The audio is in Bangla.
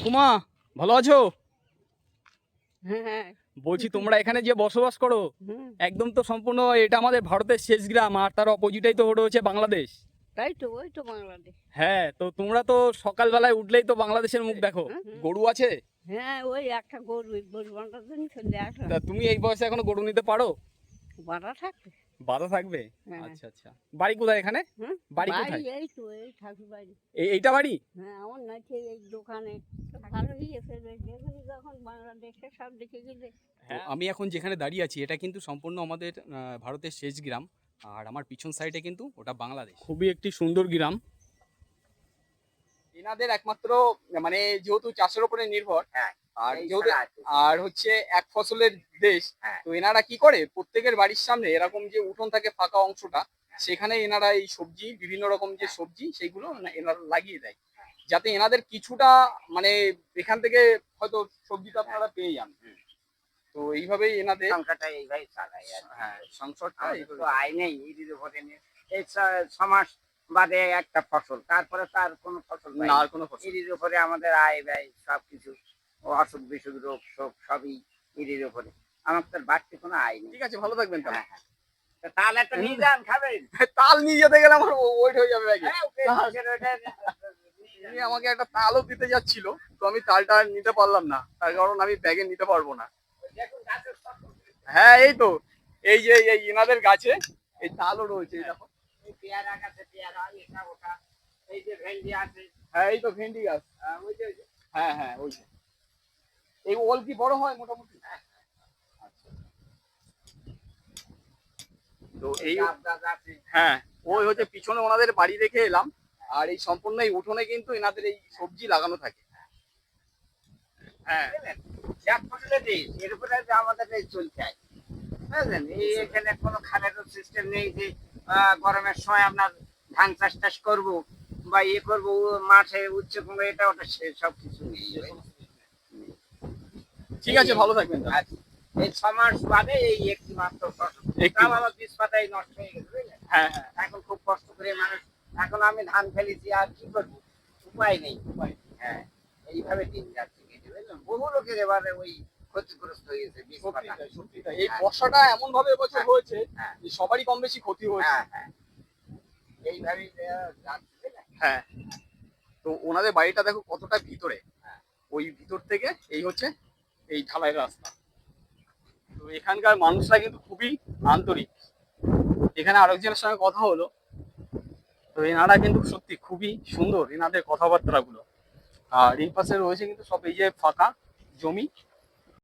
ঠাকুমা ভালো আছো? হ্যাঁ। বলছি তোমরা এখানে যে বসবাস করো হুম, একদম তো সম্পূর্ণ এটা আমাদের ভারতের শেষ গ্রাম, আর তার অপোজিটেই তো হচ্ছে বাংলাদেশ। তাই তো ওই তো বাংলাদেশ। হ্যাঁ, তো তোমরা তো সকালবেলায় উঠলেই তো বাংলাদেশের মুখ দেখো। হুম, হুম। গরু আছে? হ্যাঁ, ওই একটা গরু গরু বাঁধার জন্য চলে আসা। তা তুমি এই বয়সে এখনো গরু নিতে পারো? বাঁধা থাকবে। বাধা থাকবে? হ্যাঁ। আচ্ছা আচ্ছা। বাড়ি কোথায় এখানে? হুম, বাড়ি বাড়ি কোথায়? এই তো এই ঠাকুর বাড়ি। এইটা বাড়ি? হ্যাঁ, আমার নাকি এই দোকানে ভালোই এসে দেখুন যখন বাংলাদেশে সব দেখে গেলে। তো আমি এখন যেখানে দাঁড়িয়ে আছি এটা কিন্তু সম্পূর্ণ আমাদের ভারতের শেষ গ্রাম, আর আমার পিছন সাইডে কিন্তু ওটা বাংলাদেশ। খুবই একটি সুন্দর গ্রাম। এনাদের একমাত্র মানে যেহেতু চাষের উপরে নির্ভর, আর যেহেতু আর হচ্ছে এক ফসলের দেশ, তো এনারা কি করে প্রত্যেকের বাড়ির সামনে এরকম যে উঠোন থাকে ফাঁকা অংশটা, সেখানে এনারা এই সবজি বিভিন্ন রকম যে সবজি সেইগুলো এনারা লাগিয়ে দেয়, যাতে এনাদের কিছুটা মানে এখান থেকে হয়তো সবজিটা আপনারা পেয়ে যান। তো এইভাবেই এনাদের সংসারটা এইভাবে চালাই আর কি। হ্যাঁ সংসারটা আমাদের এইভাবে তো আয় নেই এই উপরে নিয়ে এই ছমাস বাদে একটা ফসল, তারপরে তার কোনো ফসল পাই না না। আর কোনো ফসল। এর উপরে আমাদের আয় ব্যয় সবকিছু, অসুখ বিসুখ রোগ শোক সবই এর উপরে। আমার তো বাড়তি কোনো আয় নেই। ঠিক আছে, ভালো থাকবেন তাহলে। হ্যাঁ, হ্যাঁ। তা তাহলে একটা নিয়ে যান, খাবেন? তাল নিয়ে যেতে গেলে আমার ওয়েট হয়ে যাবে ব্যাগে। হ্যাঁ, ওকে, ওকে, ওটা নিয়ে উনি যান। আমাকে একটা তালও দিতে যাচ্ছিল, তো আমি তালটা নিতে পারলাম না, তার কারণ আমি ব্যাগে নিতে পারবো না। দেখুন গাছের ফসল। হ্যাঁ এই তো, এই যে এই এনাদের গাছে এই তালও রয়েছে, এই দেখো। এই পেয়ারা গাছে পেয়ারা, এটা ওটা, এই যে ভেন্ডি আছে, হ্যাঁ এই তো ভেন্ডি গাছ। ওই যে হ্যাঁ হ্যাঁ ওই যে। এই ওল কি বড় হয় মোটামুটি? আচ্ছা। তো এই গাছ গাছ আছে। হ্যাঁ, ওই হচ্ছে পিছনে ওনাদের বাড়ি রেখে এলাম, আর এই সম্পূর্ণ এই উঠোনে কিন্তু এনাদের এই সবজি লাগানো থাকে। হ্যাঁ এক ফসলের দেশ, এর উপরে যে আমাদের এই চলতে হয়, বুঝলেন? এই এখানে কোনো খালেরও সিস্টেম নেই যে গরমের সময় আপনার ধান চাষ করবো বা ইয়ে করবো, মাঠে উচ্চ কুমড়ো এটা ওটা সব কিছু নেই। ঠিক আছে, ভালো থাকবেন তাহলে। আচ্ছা, এই 6 মাস বাদে এই একটি মাত্র ফসল, একটি তাও মাত্র। আবার বীজ পাতাই নষ্ট হয়ে গেছে, বুঝলেন? হ্যাঁ হ্যাঁ এখন খুব কষ্ট করে মানুষ, এখন আমি ধান ফেলেছি আর কি করবো, উপায় নেই। হ্যাঁ, এইভাবে দিন যাচ্ছে কেটে, বুঝলেন? বহু লোকের এবারে ওই ক্ষতিগ্রস্ত হয়ে গেছে বীজ সত্যি পাতা। তাই, সত্যি তাই। এই বর্ষাটা এমন ভাবে এবছর হয়েছে হ্যাঁ, যে সবারই কম বেশি ক্ষতি হয়েছে। হ্যাঁ, হ্যাঁ, এইভাবেই যাচ্ছে, বুঝলেন? হ্যাঁ, তো ওনাদের বাড়িটা দেখো কতটা ভিতরে, হ্যাঁ। ওই ভিতর থেকে এই হচ্ছে এই ঢালাই রাস্তা। তো এখানকার মানুষরা কিন্তু খুবই আন্তরিক। এখানে আরেকজনের সঙ্গে কথা হলো, তো এনারা কিন্তু সত্যি খুবই সুন্দর এনাদের কথাবার্তা গুলো। আর এই পাশে রয়েছে কিন্তু সব এই যে ফাঁকা জমি,